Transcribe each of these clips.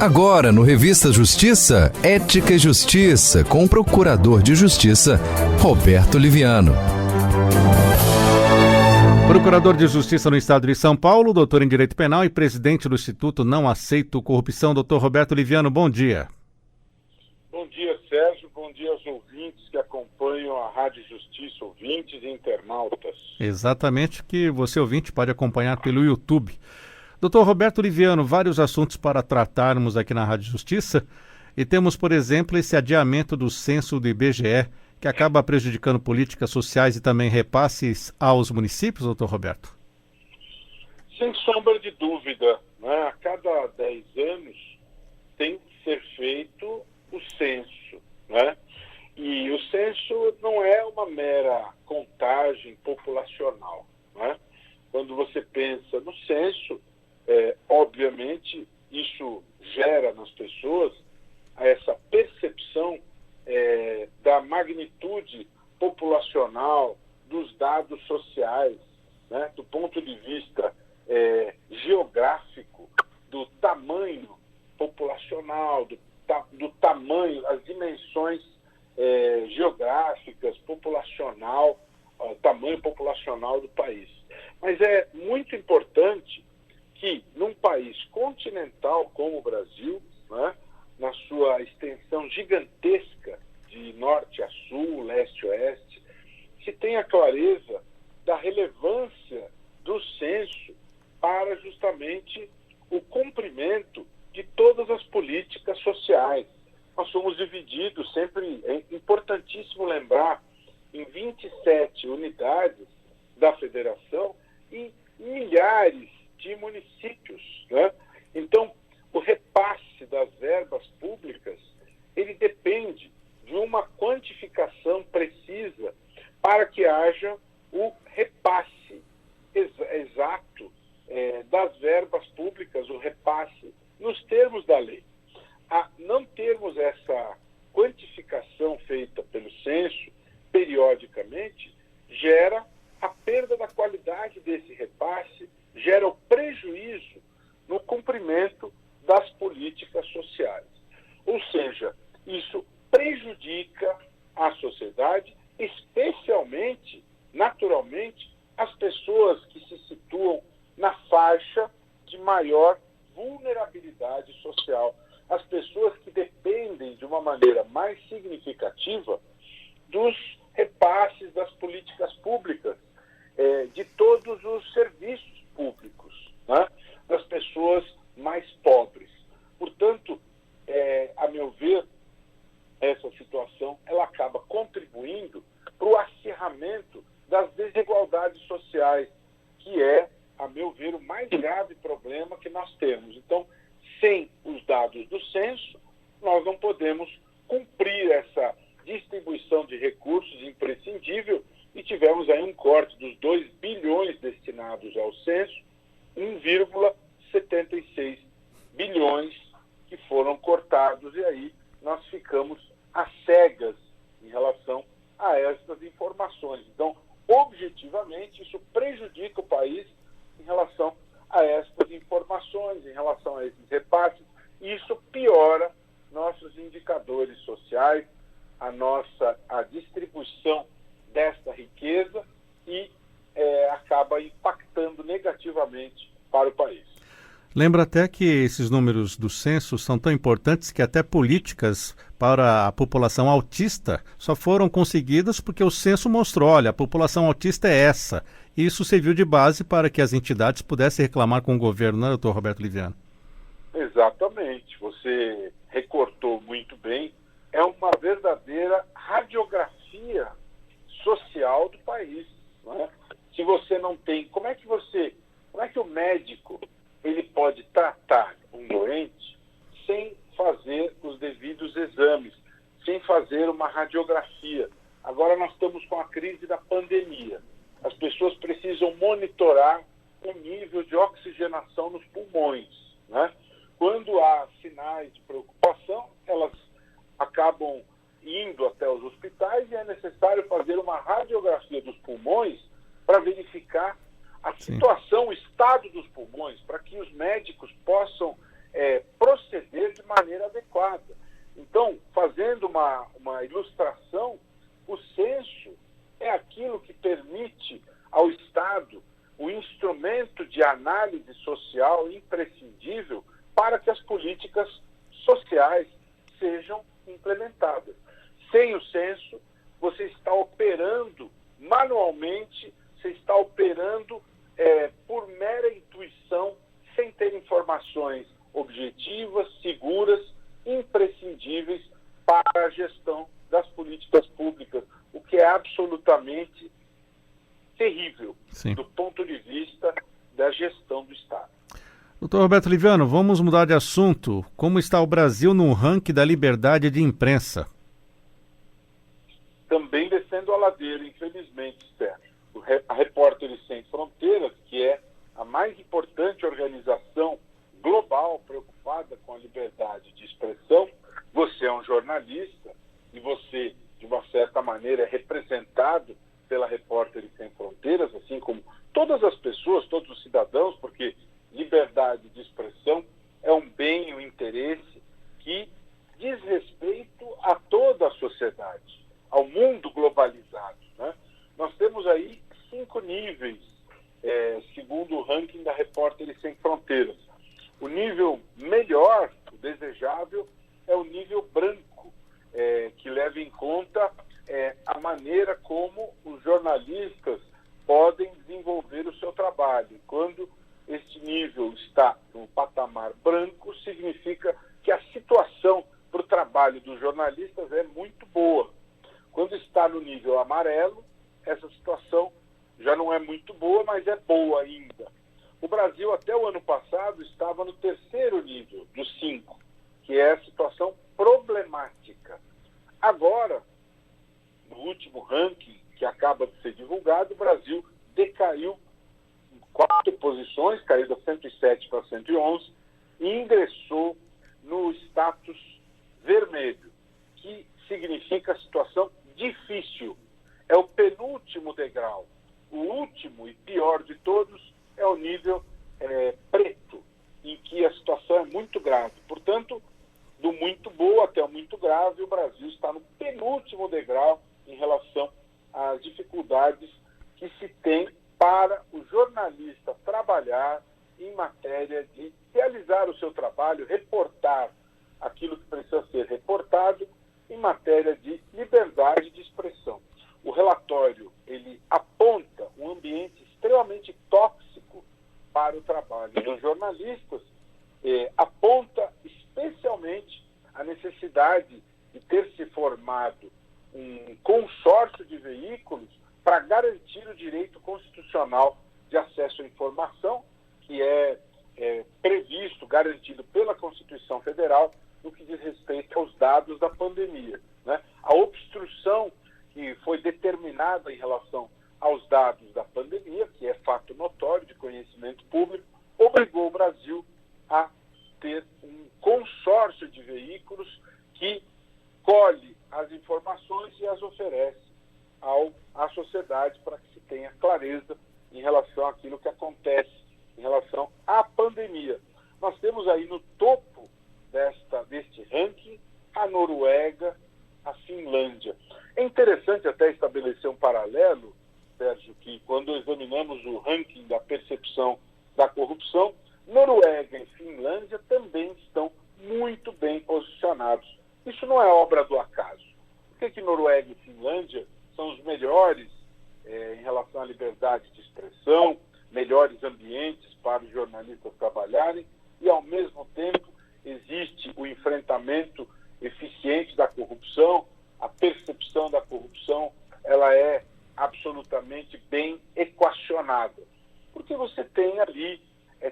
Agora, no Revista Justiça, Ética e Justiça, com o Procurador de Justiça, Roberto Liviano. Procurador de Justiça no Estado de São Paulo, doutor em Direito Penal e presidente do Instituto Não Aceito Corrupção, doutor Roberto Liviano, bom dia. Bom dia, Sérgio. Bom dia aos ouvintes que acompanham a Rádio Justiça, ouvintes e internautas. Exatamente, que você, ouvinte, pode acompanhar pelo YouTube. Doutor Roberto Liviano, vários assuntos para tratarmos aqui na Rádio Justiça e temos, por exemplo, esse adiamento do censo do IBGE, que acaba prejudicando políticas sociais e também repasses aos municípios, doutor Roberto? Sem sombra de dúvida, né? A cada 10 anos tem que ser feito o censo, né? E o censo não é uma mera contagem populacional, né? Quando você pensa no censo, obviamente isso gera nas pessoas essa percepção da magnitude populacional dos dados sociais, né? Do ponto de vista geográfico, do tamanho populacional, do tamanho, as dimensões geográficas, tamanho populacional do país. Mas é muito importante que num país continental como o Brasil, né, na sua extensão gigantesca de norte a sul, leste a oeste, se tenha clareza da relevância do censo para justamente o cumprimento de todas as políticas sociais. Nós somos divididos, sempre é importantíssimo lembrar, em 27 unidades da federação e milhares de municípios, né? Então, o repasse das verbas públicas, ele depende de uma quantificação precisa para que haja o repasse exato das verbas públicas, o repasse nos termos da lei. A não termos essa quantificação feita pelo censo periodicamente, gera a perda da qualidade desse repasse, gera o prejuízo no cumprimento das políticas sociais. Ou seja, isso prejudica a sociedade, especialmente, naturalmente, as pessoas que se situam na faixa de maior vulnerabilidade social, as pessoas que dependem de uma maneira mais significativa dos repasses das políticas públicas, de todos os serviços públicos, né? Das pessoas mais pobres. Portanto, a meu ver, essa situação ela acaba contribuindo para o acirramento das desigualdades sociais, que é, a meu ver, o mais grave problema que nós temos. Então, sem os dados do censo, nós não podemos cumprir essa distribuição de recursos imprescindível e tivemos aí um corte dos 2 bilhões destinados ao censo, 1,76 bilhões que foram cortados, e aí nós ficamos às cegas em relação a estas informações. Então, objetivamente, isso prejudica o país em relação a estas informações, em relação a esses repasses, e isso piora nossos indicadores sociais, a distribuição desta riqueza e acaba impactando negativamente para o país. Lembro até que esses números do censo são tão importantes que até políticas para a população autista só foram conseguidas porque o censo mostrou, olha, a população autista é essa. E isso serviu de base para que as entidades pudessem reclamar com o governo, né, doutor Roberto Liviano? Exatamente, você recortou muito bem. É uma verdadeira radiografia social do país, né? Se você não tem, como é que o médico ele pode tratar um doente sem fazer os devidos exames, sem fazer uma radiografia? Agora nós estamos com a crise da pandemia. As pessoas precisam monitorar o nível de oxigenação nos pulmões, né? Quando há sinais de preocupação, elas acabam indo até os hospitais e é necessário fazer uma radiografia dos pulmões para verificar a situação, o estado dos pulmões, para que os médicos possam políticas sociais sejam implementadas. Sem o censo, você está operando manualmente, você está operando por mera intuição, sem ter informações objetivas, seguras, imprescindíveis para a gestão das políticas públicas, o que é absolutamente terrível do ponto de vista da gestão do Estado. Doutor Roberto Liviano, vamos mudar de assunto. Como está o Brasil no ranking da liberdade de imprensa? Também descendo a ladeira, infelizmente, Sérgio. A Repórteres Sem Fronteiras, que é a mais importante organização global preocupada com a liberdade de expressão, você é um jornalista e você, de uma certa maneira, é representado pela Repórteres Sem Fronteiras, assim como todas as pessoas, todos os cidadãos, porque liberdade de expressão é um bem, um interesse que diz respeito a toda a sociedade, ao mundo globalizado, né? Nós temos aí 5 níveis, segundo o ranking da Repórteres Sem Fronteiras. O nível melhor, o desejável, é o nível branco, que leva em conta a maneira como os jornalistas podem desenvolver o seu trabalho. Quando este nível está no patamar branco, significa que a situação para o trabalho dos jornalistas é muito boa. Quando está no nível amarelo, essa situação já não é muito boa, mas é boa ainda. O Brasil, até o ano passado, estava no 3º nível, dos 5, que é a situação problemática. Agora, no último ranking, que acaba de ser divulgado, o Brasil decaiu 4 posições, caiu da 107 para 111, e ingressou no status vermelho, que significa situação difícil. É o penúltimo degrau. O último e pior de todos é o nível preto, em que a situação é muito grave. Portanto, do muito boa até o muito grave, o Brasil está no penúltimo degrau em relação às dificuldades que se tem para o jornalista trabalhar em matéria de realizar o seu trabalho, reportar aquilo que precisa ser reportado em matéria de liberdade de expressão. O relatório, ele aponta um ambiente extremamente tóxico para o trabalho dos jornalistas, aponta especialmente a necessidade de ter se formado um consórcio de veículos para garantir o direito constitucional de acesso à informação, que é previsto, garantido pela Constituição Federal, no que diz respeito aos dados da pandemia, né? A obstrução que foi determinada em relação aos dados da pandemia, que é fato notório de conhecimento público, obrigou o Brasil a ter um consórcio de veículos que colhe as informações e as oferece à sociedade para que se tenha clareza em relação àquilo que acontece em relação à pandemia. Nós temos aí no topo deste ranking a Noruega, a Finlândia. É interessante até estabelecer um paralelo, Sérgio, que quando examinamos o ranking da percepção da corrupção, Noruega e Finlândia também estão muito bem posicionados. Isso não é obra do acaso. Por que Noruega e Finlândia são os melhores em relação à liberdade de expressão, melhores ambientes para os jornalistas trabalharem e, ao mesmo tempo, existe o enfrentamento eficiente da corrupção, a percepção da corrupção, ela é absolutamente bem equacionada. Porque você tem ali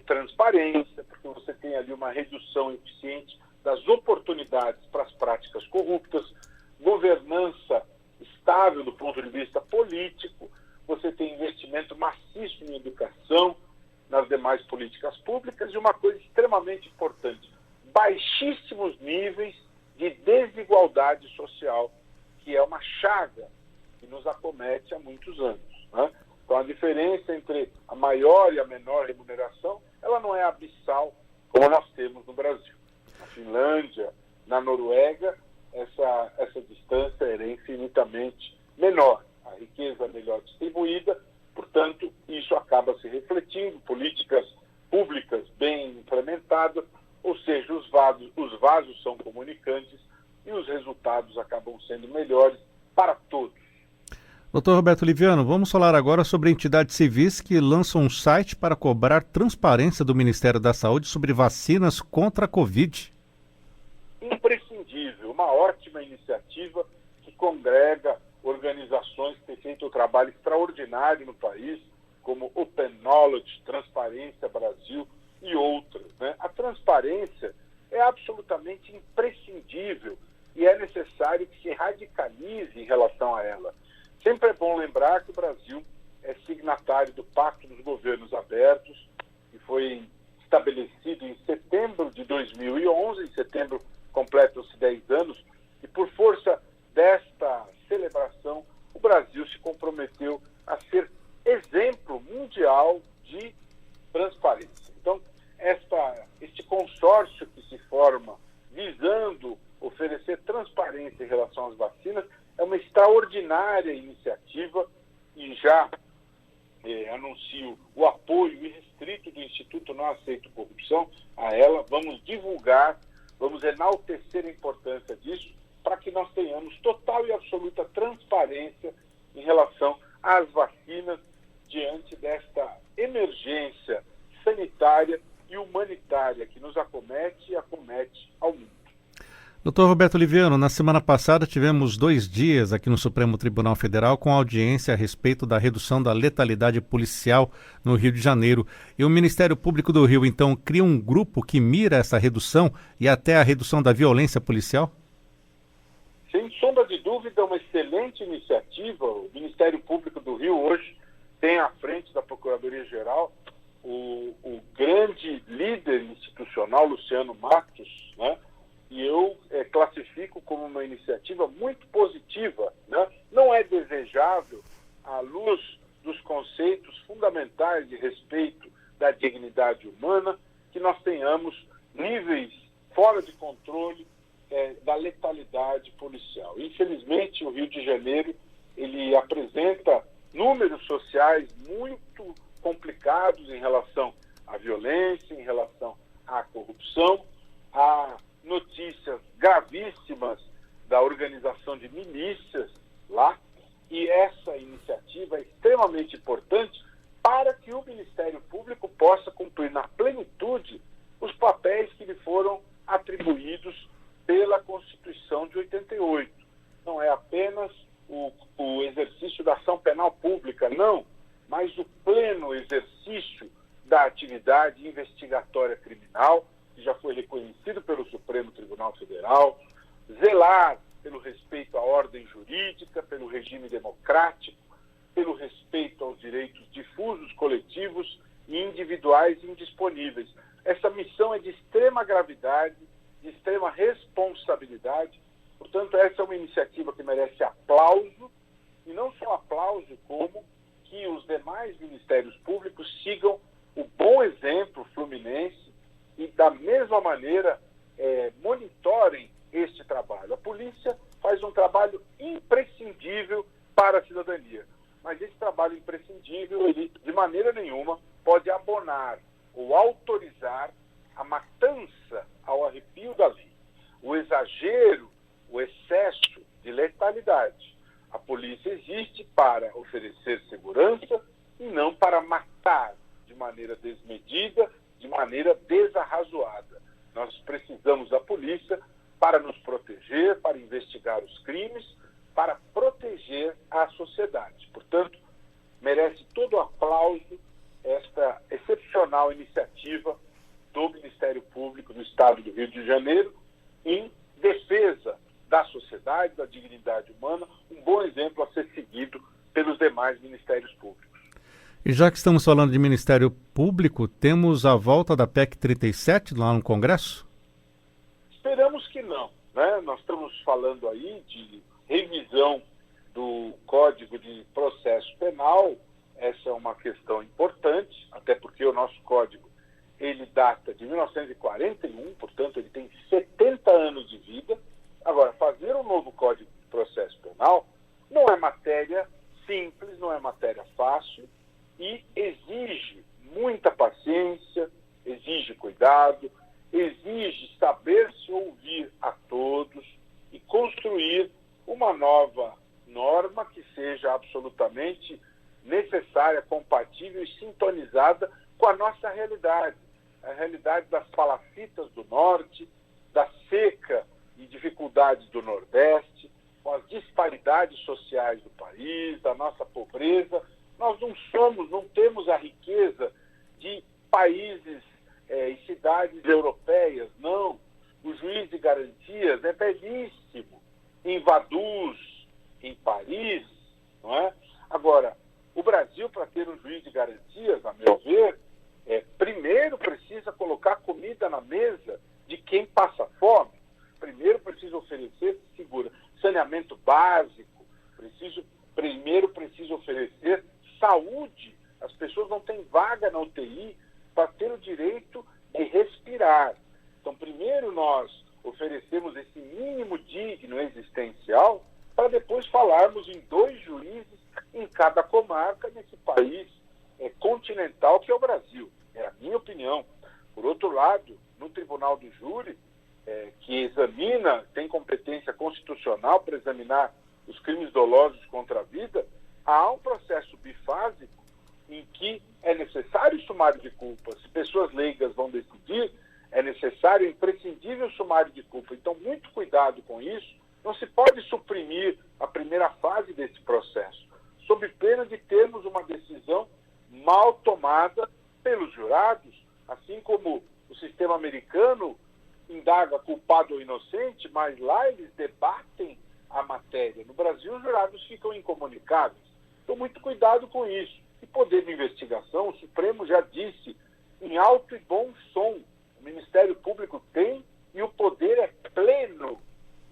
transparência, porque você tem ali uma redução eficiente das oportunidades para as práticas corruptas, governança estável do ponto de vista político, você tem investimento maciço em educação, nas demais políticas públicas, e uma coisa extremamente importante, baixíssimos níveis de desigualdade social, que é uma chaga que nos acomete há muitos anos, né? Então, a diferença entre a maior e a menor remuneração, ela não é abissal, como nós temos no Brasil. Na Finlândia, na Noruega, essa distância é infinitamente menor. A riqueza é melhor distribuída, portanto, isso acaba se refletindo, políticas públicas bem implementadas, ou seja, seja, os vasos são comunicantes e os resultados acabam sendo melhores para todos. Doutor Roberto Liviano, vamos falar agora sobre entidades civis que lançam um site para cobrar transparência do Ministério da Saúde sobre vacinas contra a Covid. Imprescindível, uma ótima iniciativa que congrega organizações que têm feito um trabalho extraordinário no país, como Open Knowledge, Transparência Brasil e outras, né? A transparência é absolutamente imprescindível e é necessário que se radicalize em relação a ela. Sempre é bom lembrar que o Brasil é signatário do Pacto dos Governos Abertos, que foi estabelecido em setembro de 2011, em setembro completam-se 10 anos, e por força desta celebração, o Brasil se comprometeu a ser exemplo mundial de transparência. Então, este consórcio que se forma visando oferecer transparência em relação às vacinas é uma extraordinária iniciativa e já anuncio o apoio irrestrito do Instituto Não Aceito Corrupção a ela. Vamos divulgar, vamos enaltecer a importância disso para que nós tenhamos total e absoluta transparência em relação às vacinas diante desta emergência sanitária e humanitária que nos acomete e acomete ao mundo. Doutor Roberto Liviano, na semana passada tivemos 2 dias aqui no Supremo Tribunal Federal com audiência a respeito da redução da letalidade policial no Rio de Janeiro. E o Ministério Público do Rio, então, cria um grupo que mira essa redução e até a redução da violência policial? Sem sombra de dúvida, é uma excelente iniciativa. O Ministério Público do Rio hoje tem à frente da Procuradoria-Geral o grande líder institucional, Luciano Matos, né? E eu classifico como uma iniciativa muito positiva, né? Não é desejável, à luz dos conceitos fundamentais de respeito da dignidade humana, que nós tenhamos níveis fora de controle da letalidade policial. Infelizmente, o Rio de Janeiro ele apresenta números sociais muito complicados em relação à violência, em relação à corrupção, a notícias gravíssimas da organização de milícias lá, e essa iniciativa é extremamente importante para que o Ministério Público possa cumprir na plenitude os papéis que lhe foram atribuídos pela Constituição de 88. Não é apenas o exercício da ação penal pública, não, mas o pleno exercício da atividade investigatória criminal, que já foi reconhecido pelo Supremo Tribunal Federal, zelar pelo respeito à ordem jurídica, pelo regime democrático, pelo respeito aos direitos difusos, coletivos e individuais indisponíveis. Essa missão é de extrema gravidade, de extrema responsabilidade. Portanto, essa é uma iniciativa que merece aplauso, e não só aplauso, como que os demais ministérios públicos sigam o bom exemplo fluminense e, da mesma maneira, monitorem este trabalho. A polícia faz um trabalho imprescindível para a cidadania, mas esse trabalho imprescindível, ele, de maneira nenhuma, pode abonar ou autorizar a matança ao arrepio da lei, o exagero, o excesso de letalidade. A polícia existe para oferecer segurança e não para matar de maneira desmedida, de maneira desarrazoada. Nós precisamos da polícia para nos proteger, para investigar os crimes, para proteger a sociedade. Portanto, merece todo o aplauso esta excepcional iniciativa do Ministério Público do Estado do Rio de Janeiro em defesa da sociedade, da dignidade humana, um bom exemplo a ser seguido pelos demais ministérios públicos. E já que estamos falando de Ministério Público, temos a volta da PEC 37 lá no Congresso? Esperamos que não, né? Nós estamos falando aí de revisão do Código de Processo Penal. Essa é uma questão importante, até porque o nosso código ele data de 1941, portanto ele tem 70 anos de vida. Agora, fazer um novo Código de Processo Penal não é matéria simples, não é matéria fácil e exige muita paciência, exige cuidado, exige exige saber se ouvir a todos e construir uma nova norma que seja absolutamente necessária, compatível e sintonizada com a nossa realidade. A realidade das palafitas do Norte, da seca e dificuldades do Nordeste, com as disparidades sociais do país, da nossa pobreza. Nós não temos a riqueza de países e cidades europeias, não. O juiz de garantias é belíssimo em Vaduz, em Paris, não é? Agora, o Brasil, para ter um juiz de garantias, a meu ver, primeiro precisa colocar comida na mesa de quem passa fome. Primeiro precisa oferecer saneamento básico. Primeiro precisa oferecer saúde. As pessoas não têm vaga na UTI para ter o direito de respirar. Então, primeiro nós oferecemos esse mínimo digno existencial para depois falarmos em 2 juízes em cada comarca desse país continental que é o Brasil. É a minha opinião. Por outro lado, no Tribunal do Júri, que tem competência constitucional para examinar os crimes dolosos contra a vida, há um processo bifásico em que é necessário sumário de culpa. Se pessoas leigas vão decidir, é necessário, imprescindível sumário de culpa. Então, muito cuidado com isso. Não se pode suprimir a primeira fase desse processo, sob pena de termos uma decisão mal tomada pelos jurados, assim como o sistema americano indaga culpado ou inocente, mas lá eles debatem a matéria. No Brasil, os jurados ficam incomunicáveis. Então, muito cuidado com isso. E poder de investigação, o Supremo já disse, em alto e bom som, o Ministério Público tem e o poder é pleno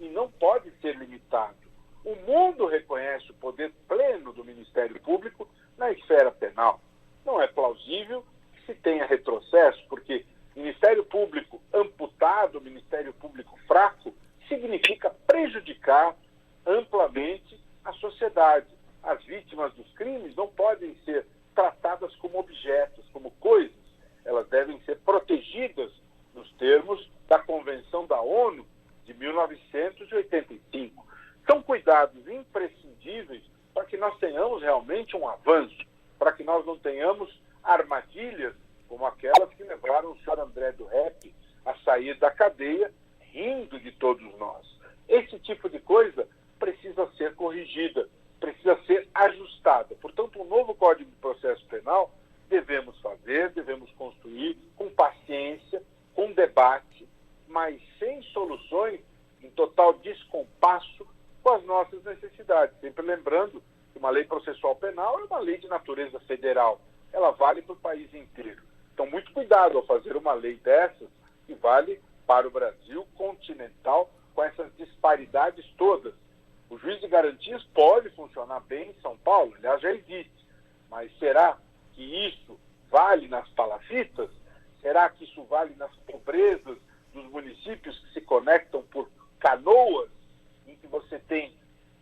e não pode ser limitado. O mundo reconhece o poder pleno do Ministério Público na esfera penal. Não é plausível que se tenha retrocesso, porque Ministério Público amputado, Ministério Público fraco, significa prejudicar amplamente a sociedade. As vítimas dos crimes não podem ser tratadas como objetos, como coisas. Elas devem ser protegidas nos termos da Convenção da ONU de 1985. São cuidados imprescindíveis para que nós tenhamos realmente um avanço, para que nós não tenhamos armadilhas como aquelas que levaram o senhor André do Rep a sair da cadeia rindo de todos nós. Esse tipo de coisa precisa ser corrigida, precisa ser ajustada. Portanto, um novo Código de Processo Penal devemos construir com paciência, com debate, mas sem soluções em total descompasso com as nossas necessidades. Sempre lembrando que uma lei processual penal é uma lei de natureza federal. Ela vale para o país inteiro. Então, muito cuidado ao fazer uma lei dessas que vale para o Brasil continental com essas disparidades todas. O juiz de garantias pode funcionar bem em São Paulo, aliás, já existe. Mas será que isso vale nas palafitas? Será que isso vale nas pobrezas dos municípios que se conectam por canoas, em que você tem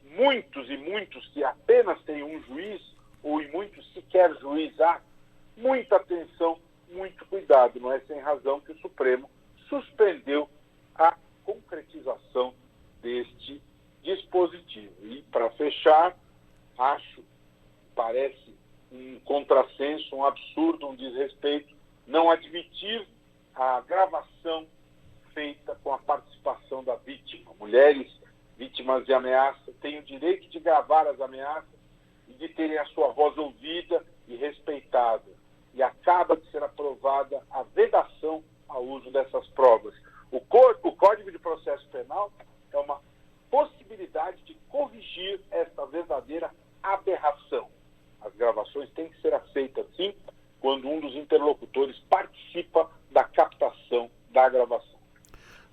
muitos e muitos que apenas têm um juiz, ou em muitos sequer juiz há? Muita atenção, muito cuidado. Não é sem razão que o Supremo suspendeu a concretização deste dispositivo. E, para fechar, parece um contrassenso, um absurdo, um desrespeito, não admitir a gravação feita com a participação da vítima. Mulheres vítimas de ameaça têm o direito de gravar as ameaças e de terem a sua voz ouvida e respeitada. E acaba de ser aprovada a vedação ao uso dessas provas. O Código de Processo Penal é uma possibilidade de corrigir esta verdadeira aberração. As gravações têm que ser aceitas, sim, quando um dos interlocutores participa da captação da gravação.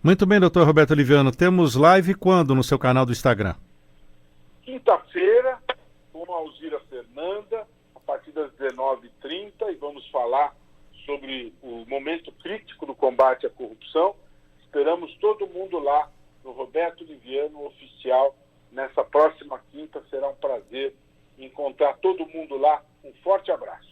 Muito bem, doutor Roberto Oliviano. Temos live quando no seu canal do Instagram? Quinta-feira, com a Alzira Fernanda, a partir das 19h30, e vamos falar sobre o momento crítico do combate à corrupção. Esperamos todo mundo lá no Roberto Oliviano Oficial nessa próxima quinta. Será um prazer encontrar todo mundo lá. Um forte abraço.